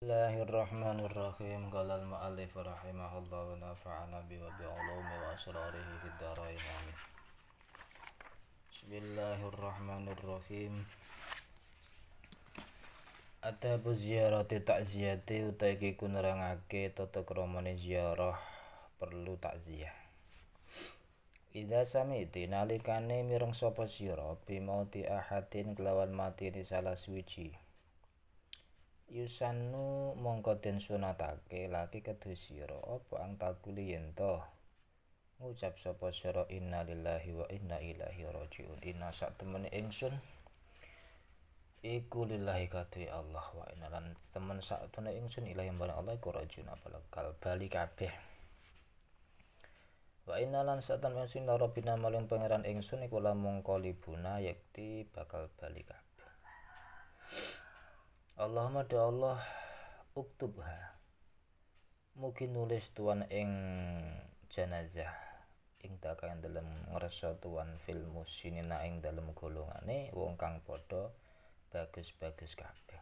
Bismillahirrahmanirrahim. Qala al-mu'allif rahimahullah wa nafa'ana bi wa bi'ulumi wa asrarihi fid dharain amin. Bismillahirrahmanirrahim. Adabu ziyarati takziyati utai iku nerangake tata kramane ziarah perlu takziah. Idza sami'ti nalikane mireng sapa sira bimauti ahadin kelawan matine salah suwiji. Yusannu mongko den sunatake laki kedue sira apa ang takuli yen to ngucap sapa sira inna lillahi wa inna ilaihi rajiun. Inna sak temene ingsun iku lillahi kadue Allah wa inna lan temen sak temene ingsun ilahi marang Allah iku rajiun apalakal bali kabeh. Wa inna lan sak temene ingsun lara bina maling pangeran ingsun iku lamun qalibuna yakti bakal bali kabeh. Allahumma do Allah uktubha mugi nulis tuan ing jenazah ing takang dalem ngrasa tuan fil musinina ing dalem golongane wong kang padha bagus-bagus kabeh.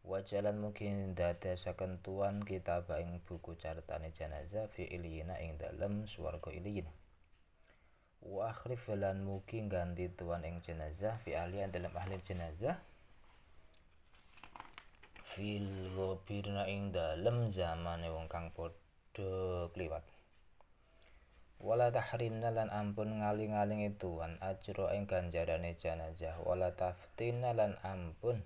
Wajalan mugi ndadesaken tuan kitab ing buku catetane jenazah fi iliyina ing dalem swarga iliyin. Wa akhrif lan mugi ganti tuan ing jenazah fi ahlian dalem ahli jenazah fil ghabirna ing dalem zamane wong kang padha kliwat. Wala tahrimna lan ampun ngaling-alingi tuan ajra ing ganjarane jenazah. Wala taftina lan ampun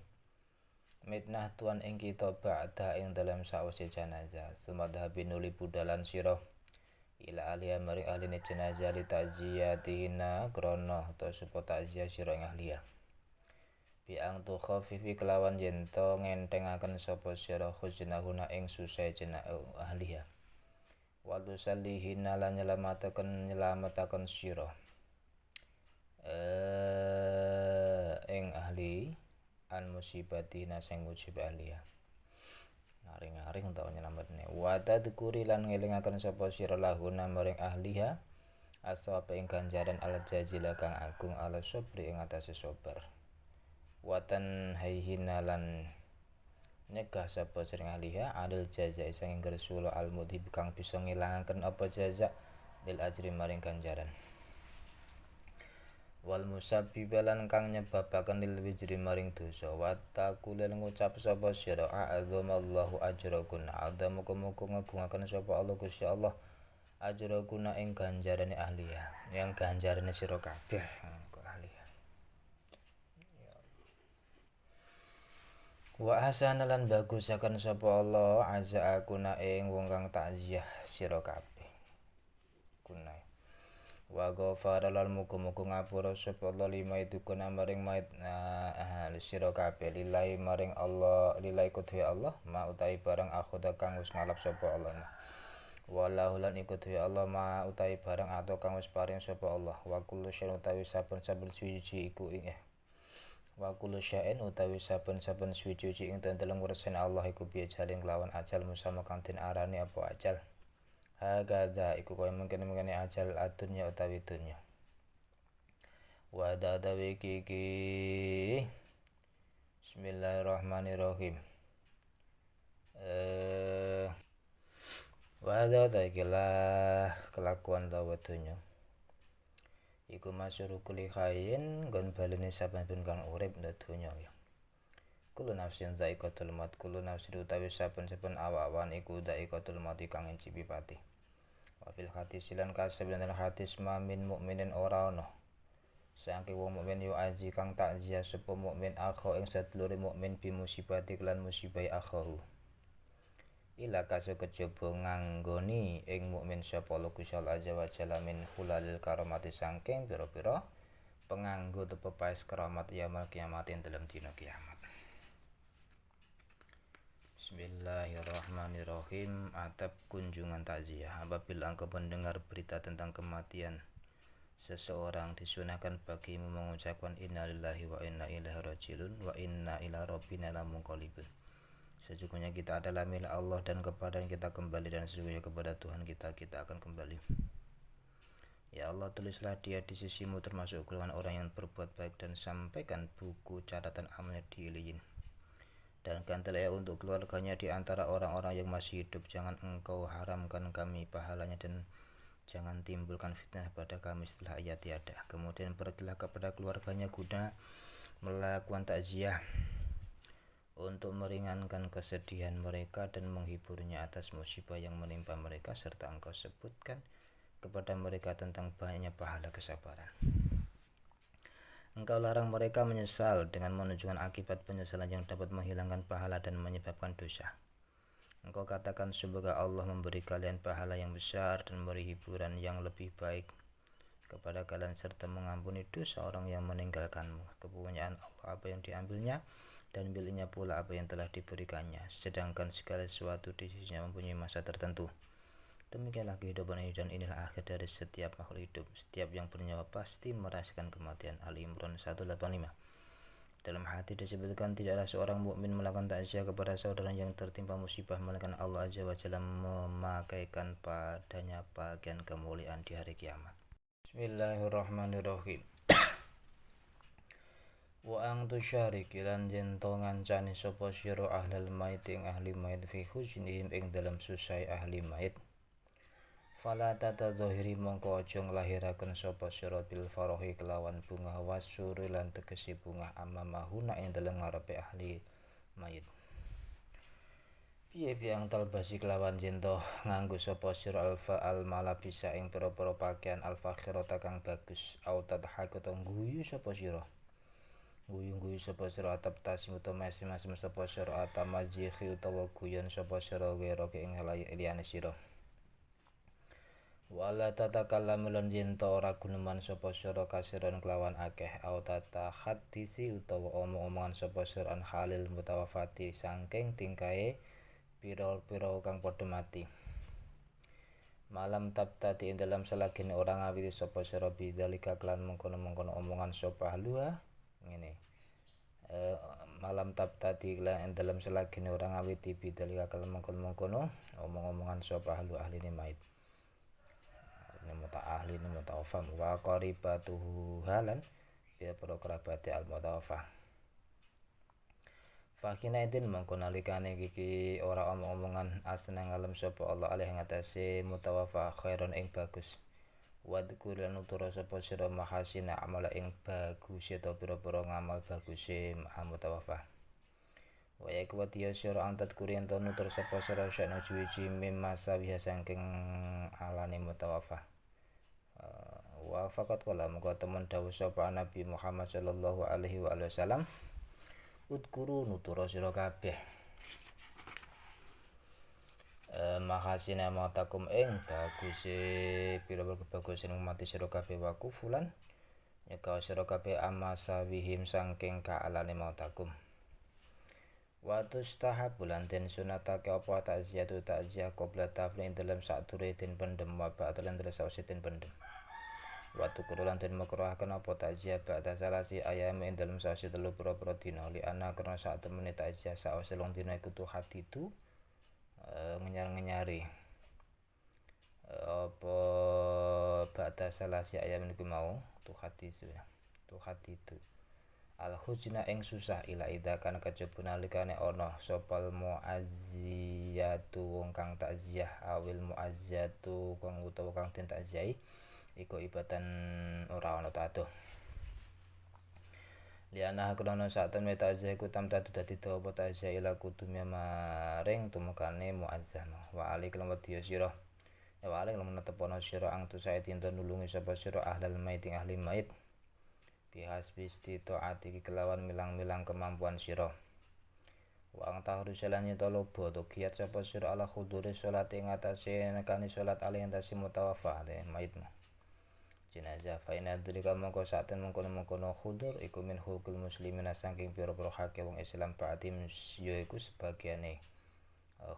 mitnah tuan ing kita ba'da ing dalem sawise jenazah. Sumadhabi nuli budalan sira ila ahliya maring ahline jenazah li ta'ziyatina krana ta supaya takziah sira ing ahliya. Biang tu khafifi kelawan yen to ngentengaken sapa sira khuznahuna ing susah jenah ahliya. Wa tusallihina lan nyelamataken sira ing ahli an musibatina sing musibah ahliya. Ngaring-ngaring tau nyelametne. Wa tadkuri lan ngelingaken sapa sira lahuna maring ahliha asapa ing ganjaran al jazila kang agung ala sabri ing atase sabar. Watan haihina lan nyegah sapa sering ahliha adil jaza sanging gersula al mudhib kang bisa ngilangaken apa jaza lil ajri maring ganjaran. Wal musabbibalan kang nyebabaken lil wijri maring dosa. Wa taqulil ngucap sapa sira a'adzamallahu ajrakun a'adza muga-muga ngagungaken sapa Allah Gusti Allah ajrakuna ing ganjarane ahliya yang ganjarane sira kabeh kok ahliya. Wa ahsana lan bagusaken sapa Allah azza akuna ing wong kang takziah sira kabeh. Kunai. Wa ghafara lan muga-muga ngapura sapa Allah lima itu kuna maring mait sira kabeh lillahi maring Allah lillahi kudhi Allah ma utahi barang akhoda kang wis ngalap sapa Allah. Wallahu lan iku dhewe Allah ma utahi barang ato kang wis paring sapa Allah. Wa kullu syai'in utawi saben-saben suci iku ing Wa kullu syai'in utawi saben-saben suci ing dalem ngersane Allah iku piye jaling lawan ajal musama kang den arani apa ajal. Hagada iku kaya mungkin-mungkin ajal adunya utawi dunya. Wa dadawi iki Bismillahirrahmanirrahim. Wa dadawi ikilah kelakuan lawa dunya. Iku masyhur kuli khayin nggon balene saben-saben kang urip nang donya ya. Kulo nafsin dha'iqatul maut kulo nafsin utawi saben-saben awan iku dha'iqatul maut kang encipi pati. Wa fil hadis lan kasebenarane hadis mamin mukminin ora ana. Saking wong mukmin yo aji kang takziah sapa mukmin akho ing sadulure mukmin bi musibati lan musibai akhahu. Ila kaso kejaba nganggoni ing mukmin sapa Allah Gusti Allah azza wa jalla min hulalil karamati sangking pira-pira penganggo tepa paes keramat yaumil kiamat ing dalem dina kiamat. Bismillahirrahmanirrahim. Adab kunjungan takziah. Apabila engkau mendengar berita tentang kematian seseorang disunahkan bagimu mengucapkan innalillahi wa inna ilaihi rajiun wa inna ila rabbina lamunqalibun. Sesungguhnya kita adalah milik Allah dan kepada kita kembali dan sesungguhnya kepada Tuhan kita akan kembali. Ya Allah, tulislah dia di sisimu termasuk golongan orang yang berbuat baik dan sampaikan buku catatan amalnya di iliyin. dan gantilah untuk keluarganya di antara orang-orang yang masih hidup. Jangan engkau haramkan kami pahalanya dan jangan timbulkan fitnah pada kami setelah ia tiada. Kemudian pergilah kepada keluarganya guna melakukan takziah untuk meringankan kesedihan mereka dan menghiburnya atas musibah yang menimpa mereka, serta engkau sebutkan kepada mereka tentang banyaknya pahala kesabaran. Engkau larang mereka menyesal dengan menunjukkan akibat penyesalan yang dapat menghilangkan pahala dan menyebabkan dosa. Engkau katakan, semoga Allah memberi kalian pahala yang besar dan memberi hiburan yang lebih baik kepada kalian, serta mengampuni dosa orang yang meninggalkanmu. Kepunyaan Allah apa yang diambilnya, dan miliknya pula apa yang telah diberikannya, sedangkan segala sesuatu di sisinya mempunyai masa tertentu. Demikianlah kehidupan ini, dan inilah akhir dari setiap makhluk hidup. Setiap yang bernyawa pasti merasakan kematian. Ali Imran 185. Dalam hadis disebutkan, tidaklah seorang mukmin melakukan takziah kepada saudara yang tertimpa musibah, melainkan Allah Azza wa Jalla memakaikan padanya bagian kemuliaan di hari kiamat. Bismillahirrahmanirrahim. Wa ang tusyariki lan yen to ngancani sapa sira ahlal mait ing ahli mait fi husnihim ing dalam susai ahli mait. Fala tatadhahiri mongko aja nglahiraken sapa sira bil farahi kelawan bunga wasuri lan tegesi bunga amamahuna ing dalem ngarepe ahli mayit. Piye biang talbasi kelawan jento nganggo sapa sira alfa al malabisa ing pira-pira pakaian alfakhirata kang bagus, au tadhaku to guyu sapa sira. Guyu-guyu sapa sira atap tasim utawa masing-masing sapa sira atamajihi utawa guyon sapa sira geroke ing liyane sira. Wala tatakallamu lan yen ta ora guneman sapa sira kasiran kelawan akeh, au tata hadisi utawa omong-omongan sapa sira an halil mutawafati saking tingkae pira-pira kang padha mati. Malam tabtati ing dalam selagine ora ngawiti sapa sira bidzalika kelan mengkono-mengkono omongan sapa ahluha ngene. Malam tabtati ing dalam selagine ora ngawiti bidzalika kelan mengkono-mengkono omong-omongan sapa ahline mait. Ahli mutawaffa wa qaribatuhu halan ya para kerabate al mutawaffa. Fakina idin mongko nalikane iki ora omong-omongan asnang alam sapa Allah alih ngatasi mutawaffa khairon ing bagus. Wadkur lan utura sapa sira mahasina amala ing bagus ta pira-pira ngamal baguse mutawaffa. Wa yakwatiya sira antat kurien to nutur sapa sira syana suci mimma sawiha saking alane mutawaffa. Wa faqat qala muga temen dawuh sapa Nabi Muhammad sallallahu alaihi wasallam, udkuru nutura sira kabeh mahasina matakum ing baguse pira-pira kebagusan umat sira kabeh wa kufulan nyeka sira kabeh amasawihim saking kaalane matakum. Wa tustahab bulan den sunatake apa takziatu takziah qabla taflin dalam sadure den pendem wa ba'dalan dalam sause den pendem. Waktu kurulan den makruhaken apa takziah ba'da salasi ayam ing dalem sause telu pira-pira dina li ana karena sak temene takziah sause long dina iku tuh hati itu ngenyar-ngenyari apa ba'da salasi ayam niku mau tuh hati itu al hujna ing susah ila ida kan kejaba nalikane ana sopal muazziyatu wong kang takziah awil muazziyatu kang utawa kang den takziahi iku ibatan ora ana tato. Liana krono sak temne takziah iku tam tatu dadi dawa takziah ila kudumya maring tumekane muazzah wa alik lan wedya sira. Wa alik lan tepono sira ang tusae tinta nulungi sapa sira ahlal mait ing ahli mait. Bihasbi istitaati kelawan milang-milang kemampuan sira. Wa ang tahru salane to lobo to kiat sapa sira ala khudure salat ing atase nekani salat ali entasi mutawaffa de maitmu. Jenazah fa ina dzalika mongko saten mengkono-mengkono khudur iku min hukul muslimin saking pira-pira hak wong Islam ba'dim ya iku sebagiane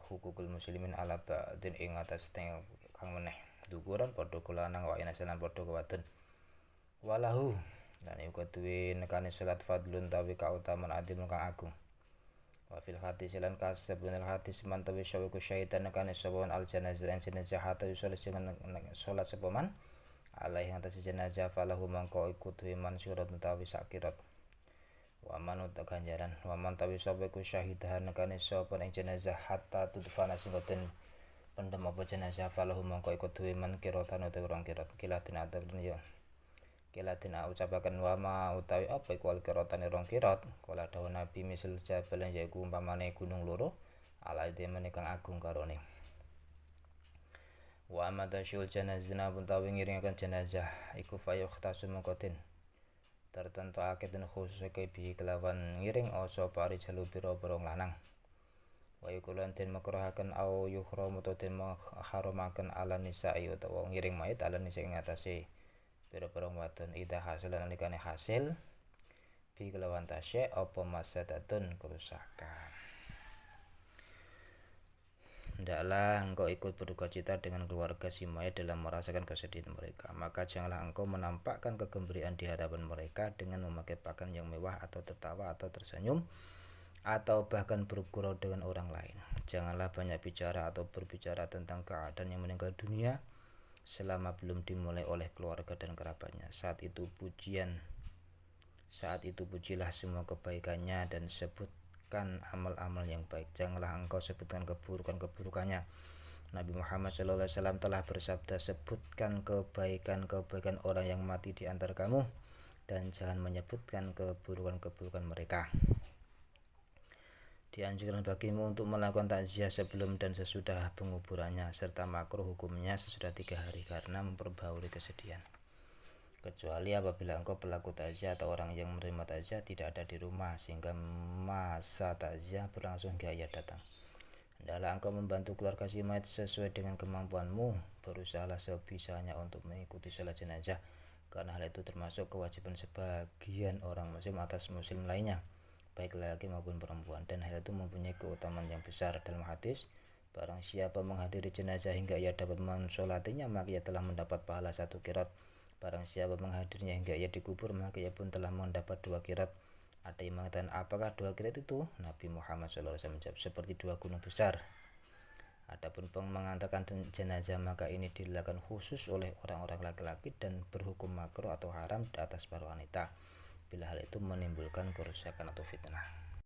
hukukul muslimin ala ba'din ing atas teng kang meneh dukuran padha kulanang wa ina salam padha kuwaten walahu lan iku duwe nekane salat fadlun tawi kautaman adim kang agung wa fil hadis lan kasabunil hadis mantawi syawiku syaitan nekane sawan al janazah jenazah hatta salat sepaman alaihi atas jenazah falahu mangko iku duwe mansyurat utawi sakirat Waman uta ganjaran waman tawi sapa iku syahidahan nekane sapa ing jenazah hatta tudfana sing boten pendem apa jenazah falahu mongko iku duwe man kiratan utawi rong kirat kilatin atakun ya kilatin ucapaken wama utawi apa iku al kiratane rong kirat kala dawuh nabi misal jabal yaiku umpamane gunung loro ala demen kang agung karone wa amadasyul janazah pun tawi ngiringaken jenazah iku fayuh tasumengkotin tertentu den khusus bi kelawan ngiring oso pari jalu pira-pira lanang wa yukulan den makruhaken au yukhram utawa den harumaken ala nisa'i utawa ngiring mayit ala nisa ing atase pira-pira wadon ida hasil nalikane hasil bi kelawan tasya apa masadatun kerusakan. Hendaklah engkau ikut berduka cita dengan keluarga si mayit dalam merasakan kesedihan mereka. Maka janganlah engkau menampakkan kegembiraan di hadapan mereka dengan memakai pakaian yang mewah atau tertawa atau tersenyum atau bahkan bergurau dengan orang lain. Janganlah banyak bicara atau berbicara tentang keadaan yang meninggal dunia selama belum dimulai oleh keluarga dan kerabatnya. Saat itu pujilah semua kebaikannya dan sebutkan amal-amal yang baik. Janganlah engkau sebutkan keburukannya. Nabi Muhammad SAW telah bersabda, sebutkan kebaikan orang yang mati di antara kamu dan jangan menyebutkan keburukan mereka. Dianjurkan bagimu untuk melakukan takziah sebelum dan sesudah penguburannya, serta makruh hukumnya sesudah 3 hari karena memperbaharui kesedihan. Kecuali apabila engkau pelaku takziah atau orang yang menerima takziah tidak ada di rumah sehingga masa takziah berlangsung hingga ia datang. Hendaklah engkau membantu keluarga si mayit sesuai dengan kemampuanmu. Berusahalah sebisanya untuk mengikuti salat jenazah karena hal itu termasuk kewajiban sebagian orang muslim atas muslim lainnya, baik laki maupun perempuan, dan hal itu mempunyai keutamaan yang besar. Dalam hadis, barang siapa menghadiri jenazah hingga ia dapat mensolatinya maka ia telah mendapat pahala 1 qirat. Barang siapa menghadirinya hingga ia dikubur maka ia pun telah mendapat 2 qirat. Ada yang mengatakan, apakah 2 qirat itu? Nabi Muhammad SAW menjawab, seperti 2 gunung besar. Adapun mengantarkan jenazah maka ini dilakukan khusus oleh orang-orang laki-laki dan berhukum makruh atau haram di atas para wanita bila hal itu menimbulkan kerusakan atau fitnah.